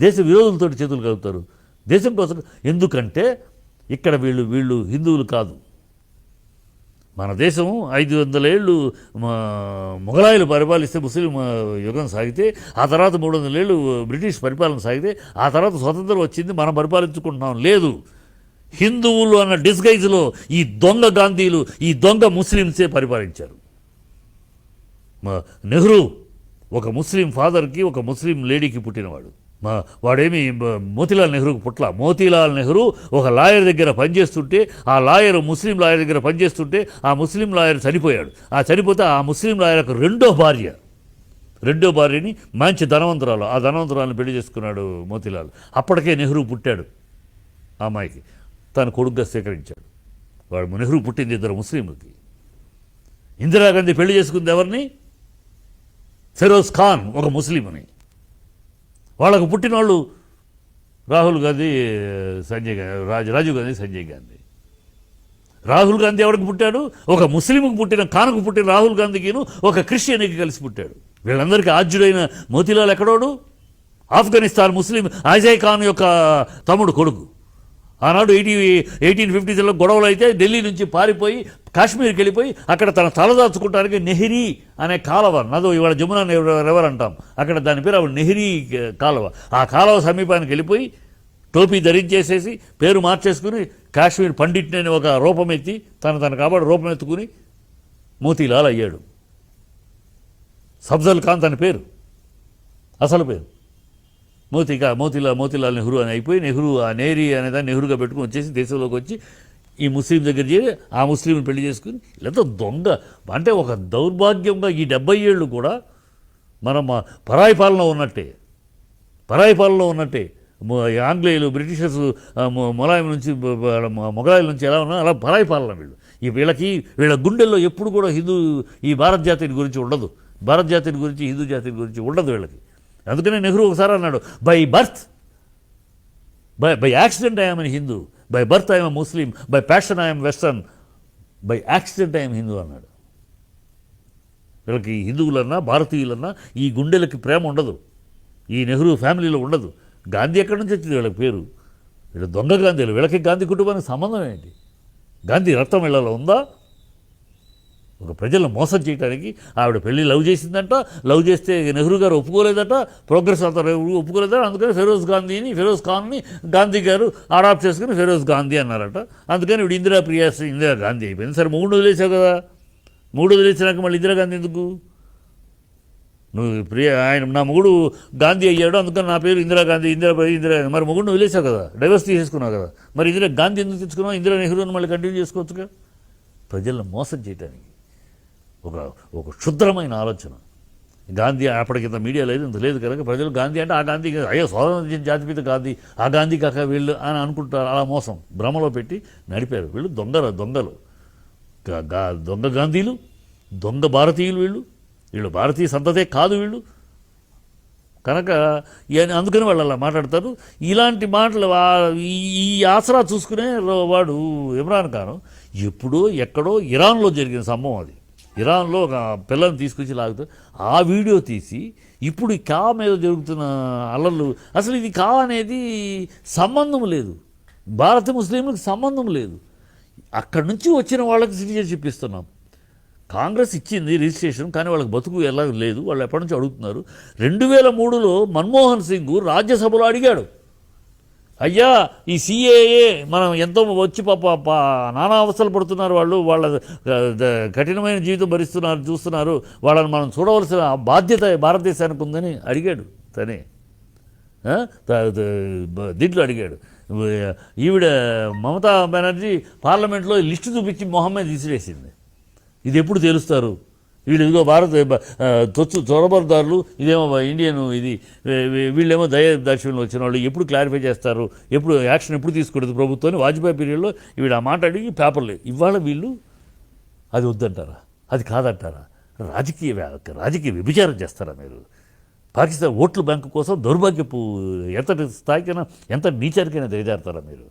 దేశ విరోధులతో చేతులు కలుపుతారు దేశం కోసం. ఎందుకంటే ఇక్కడ వీళ్ళు హిందువులు కాదు. మన దేశం 500 ఏళ్ళు మొఘలాయులు పరిపాలిస్తే ముస్లిం యుగం సాగితే, ఆ తర్వాత 300 ఏళ్ళు బ్రిటిష్ పరిపాలన సాగితే, ఆ తర్వాత స్వతంత్రం వచ్చింది, మనం పరిపాలించుకుంటున్నాం. లేదు, హిందువులు అన్న డిస్గైజ్లో ఈ దొంగ గాంధీలు, ఈ దొంగ ముస్లింసే పరిపాలించారు. నెహ్రూ ఒక ముస్లిం ఫాదర్కి, ఒక ముస్లిం లేడీకి పుట్టినవాడు. వాడేమి మోతీలాల్ నెహ్రూకి పుట్ల. మోతీలాల్ నెహ్రూ ఒక లాయర్ దగ్గర పనిచేస్తుంటే, ఆ లాయర్ ముస్లిం లాయర్ దగ్గర పనిచేస్తుంటే, ఆ ముస్లిం లాయర్ చనిపోయాడు. ఆ చనిపోతే ఆ ముస్లిం లాయర్కు రెండో భార్యని మంచి ధనవంతురాలు, ఆ ధనవంతురాలను పెళ్లి చేసుకున్నాడు మోతీలాల్. అప్పటికే నెహ్రూ పుట్టాడు. ఆ అమ్మాయికి తన కొడుకుగా స్వీకరించాడు. వాడు నెహ్రూ పుట్టింది 2 ముస్లింలకి. ఇందిరాగాంధీ పెళ్లి చేసుకుంది ఎవరిని? ఫెరోజ్ ఖాన్, ఒక ముస్లింని. వాళ్ళకు పుట్టిన వాళ్ళు రాహుల్ గాంధీ, రాజీవ్ గాంధీ, సంజయ్ గాంధీ. రాహుల్ గాంధీ ఎవరికి పుట్టాడు? ఒక ముస్లింకు పుట్టిన, ఖాన్కు పుట్టిన రాహుల్ గాంధీకిను ఒక క్రిస్టియన్కి కలిసి పుట్టాడు. వీళ్ళందరికీ ఆద్యుడైన మోతీలాల్ ఎక్కడోడు? ఆఫ్ఘనిస్తాన్ ముస్లిం అజయ్ ఖాన్ యొక్క తమ్ముడు కొడుకు. ఆనాడు 1850లో గొడవలు అయితే ఢిల్లీ నుంచి పారిపోయి కాశ్మీర్కి వెళ్ళిపోయి అక్కడ తన తలదాచుకుంటానికి నెహ్రీ అనే కాలువ, నదో ఇవాళ జమునా రివర్ అంటాం, అక్కడ దాని పేరు అప్పుడు నెహ్రీ కాలువ. ఆ కాలువ సమీపానికి వెళ్ళిపోయి టోపీ ధరించేసేసి పేరు మార్చేసుకుని కాశ్మీర్ పండిట్ అని ఒక రూపం ఎత్తి తన కాబట్టి రూపం ఎత్తుకుని మోతీలాల్ అయ్యాడు. సఫ్జల్ ఖాన్ తన పేరు, అసలు పేరు మోతీలాల్ నెహ్రూ అని అయిపోయి, నెహ్రూ ఆ నేరీ అనేదాన్ని నెహ్రూగా పెట్టుకుని వచ్చేసి దేశంలోకి వచ్చి ఈ ముస్లిం దగ్గర చేరి ఆ ముస్లింని పెళ్లి చేసుకుని లేదా దొంగ. అంటే ఒక దౌర్భాగ్యంగా ఈ 70 ఏళ్ళు కూడా మనం పరాయి పాలన ఉన్నట్టే. ఆంగ్లేయులు, బ్రిటిషర్స్ మొఘలాయుల నుంచి ఎలా ఉన్నా అలా పరాయి పాలన వీళ్ళ గుండెల్లో ఎప్పుడు కూడా ఈ భారత జాతిని గురించి ఉండదు. భారత జాతిని గురించి, హిందూ జాతిని గురించి ఉండదు వీళ్ళకి. అందుకనే నెహ్రూ ఒకసారి అన్నాడు, by accident I'm N Hindu, by birth I'm Muslim, by passion I'm western, by accident I'm Hindu అన్నాడు. వీళ్ళకి హిందువులన్నా భారతీయులన్నా ఈ గుండెలకి ప్రేమ ఉండదు, ఈ నెహ్రూ ఫ్యామిలీలో ఉండదు. గాంధీ ఎక్కడి నుంచి వచ్చింది వీళ్ళకి పేరు? వీళ్ళు దొంగ గాంధీలు. వీళ్ళకి గాంధీ కుటుంబానికి సంబంధం ఏంటి? గాంధీ రక్తం వీళ్ళలో ఉందా? ఒక ప్రజలను మోసం చేయడానికి ఆవిడ పెళ్లి లవ్ చేసిందంట. లవ్ చేస్తే నెహ్రూ గారు ఒప్పుకోలేదట, ప్రోగ్రెస్ అంతా ఒప్పుకోలేదట. అందుకని ఫెరోజ్ ఖాన్ని గాంధీ గారు అడాప్ట్ చేసుకుని ఫెరోజ్ గాంధీ అన్నారట. అందుకని వీడు ఇందిరా గాంధీ అయిపోయింది. సరే, 3 వదిలేసావు కదా, 3 వదిలేసినాక మళ్ళీ ఇందిరాగాంధీ ఎందుకు? నా మొగుడు గాంధీ అయ్యాడు, అందుకని నా పేరు ఇందిరాగాంధీ. మరి మొగుడిని వదిలేసావు కదా, డైవర్స్ తీసేసుకున్నావు కదా, మరి గాంధీ ఎందుకు తెచ్చుకున్నావు? ఇందిరా నెహ్రూని మళ్ళీ కంటిన్యూ చేసుకోవచ్చుగా. ప్రజలను మోసం చేయడానికి ఒక క్షుద్రమైన ఆలోచన. గాంధీ అప్పటికింత మీడియా లేదు, ఇంత లేదు కనుక ప్రజలు గాంధీ అంటే ఆ గాంధీ, అయ్యో స్వాతంత్ర్యం జాతిపిత గాంధీ, ఆ గాంధీ కాక వీళ్ళు అని అనుకుంటారు. అలా మోసం భ్రమలో పెట్టి నడిపారు వీళ్ళు. దొంగలు, దొంగ గాంధీలు, దొంగ భారతీయులు. వీళ్ళు భారతీయ సంతతే కాదు వీళ్ళు. కనుక అందుకని వాళ్ళు అలా మాట్లాడతారు. ఇలాంటి మాటలు ఈ ఆసరా చూసుకునే వాడు ఇమ్రాన్ ఖాన్ ఎప్పుడో ఎక్కడో ఇరాన్లో జరిగిన సంభవం అది. ఇరాన్లో ఒక పిల్లని తీసుకొచ్చి లాగుతారు. ఆ వీడియో తీసి ఇప్పుడు ఈ కా మీద జరుగుతున్న అల్లర్లు, అసలు ఇది కా అనేది సంబంధం లేదు, భారత ముస్లింలకు సంబంధం లేదు. అక్కడి నుంచి వచ్చిన వాళ్ళకి సిటిజన్షిప్ ఇస్తున్నాం. కాంగ్రెస్ ఇచ్చింది రిజిస్ట్రేషన్, కానీ వాళ్ళకి బతుకు ఎలా లేదు. వాళ్ళు ఎప్పటి నుంచి అడుగుతున్నారు. 2003లో మన్మోహన్ సింగ్ రాజ్యసభలో అడిగాడు, అయ్యా ఈ సిఏఏ మనం ఎంతో వచ్చి నానా అవస్థలు పడుతున్నారు, వాళ్ళ కఠినమైన జీవితం చూస్తున్నారు, వాళ్ళని మనం చూడవలసిన బాధ్యత భారతదేశానికి ఉందని అడిగాడు. దీంట్లో అడిగాడు. ఈవిడ మమతా బెనర్జీ పార్లమెంట్లో లిస్టు చూపించి మొహమ్మద్ విసిరేసింది. ఇది ఎప్పుడు తెలుస్తారు వీళ్ళు? ఇదిగో భారత చొరబరదారులు, ఇదేమో ఇండియన్, వీళ్ళేమో దక్షిణంలో వచ్చిన వాళ్ళు, ఎప్పుడు క్లారిఫై చేస్తారు, ఎప్పుడు యాక్షన్ ఎప్పుడు తీసుకుంటుంది ప్రభుత్వాన్ని? వాజ్పేయి పీరియడ్లో వీడు ఆ మాట అడిగి పేపర్లు. ఇవాళ వీళ్ళు అది వద్దంటారా, అది కాదంటారా? రాజకీయ వ్యభిచారం చేస్తారా మీరు? పాకిస్తాన్ ఓట్ల బ్యాంకు కోసం దౌర్భాగ్యపు ఎంతటి స్థాయికైనా, ఎంత నీచానికైనా దిగజారుతారా మీరు?